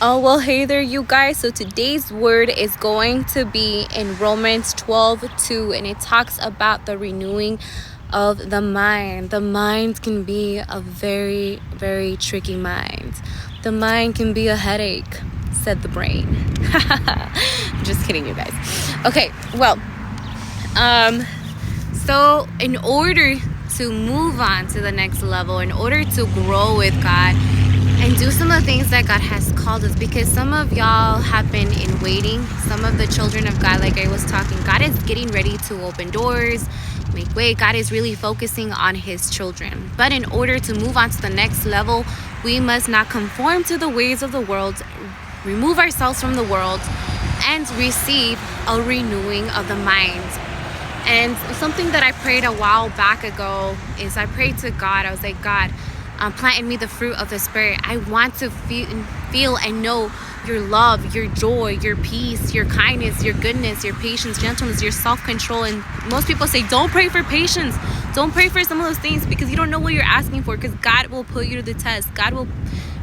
Oh, well, hey there, you guys. So today's word is going to be in Romans 12:2, and it talks about the renewing of the mind. The mind can be a very, very tricky mind. The mind can be a headache, said the brain. Just kidding, you guys. Okay, well, so in order to move on to the next level, in order to grow with God, and do some of the things that God has called us, because some of y'all have been in waiting. Some of the children of God, like I was talking, God is getting ready to open doors, make way. God is really focusing on his children. But in order to move on to the next level, we must not conform to the ways of the world, remove ourselves from the world, and receive a renewing of the mind. And something that I prayed a while back ago is I prayed to God. I was like, God, plant in me the fruit of the Spirit. I want to feel and know your love, your joy, your peace, your kindness, your goodness, your patience, gentleness, your self-control. And most people say, don't pray for patience. Don't pray for some of those things, because you don't know what you're asking for, because God will put you to the test. God will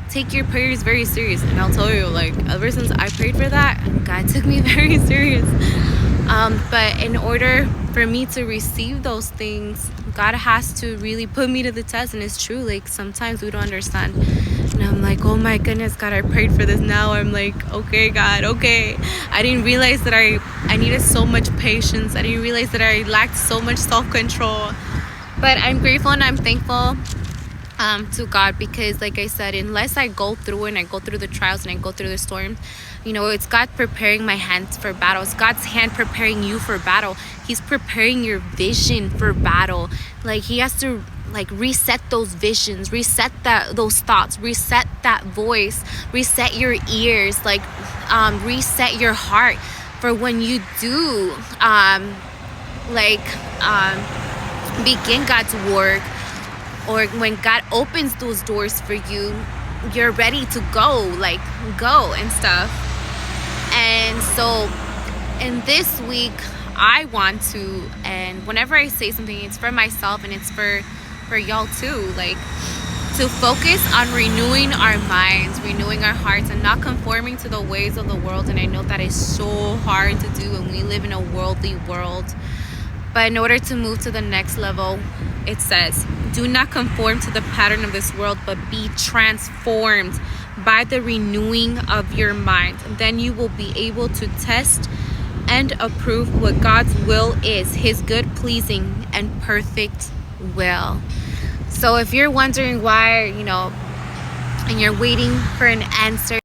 take your prayers very serious. And I'll tell you, like, ever since I prayed for that, God took me very serious. But in order for me to receive those things, God has to really put me to the test. And it's true, like, sometimes we don't understand. And I'm like, oh my goodness, God, I prayed for this. Now I'm like, okay, God, okay. I didn't realize that I needed so much patience. I didn't realize that I lacked so much self-control. But I'm grateful and I'm thankful to God, because like I said, unless I go through and I go through the trials and I go through the storms, it's God preparing my hands for battle. It's God's hand preparing you for battle. He's preparing your vision for battle. Like, he has to reset those visions, reset those thoughts, reset that voice, reset your ears, reset your heart for when you do begin God's work, or when God opens those doors for you, you're ready to go and stuff. And so in this week, I want to, and whenever I say something, it's for myself and it's for y'all too, to focus on renewing our minds, renewing our hearts, and not conforming to the ways of the world. And I know that is so hard to do, and we live in a worldly world. But in order to move to the next level, it says, do not conform to the pattern of this world, but be transformed by the renewing of your mind. Then you will be able to test and approve what God's will is, his good, pleasing, and perfect will. So if you're wondering why, and you're waiting for an answer,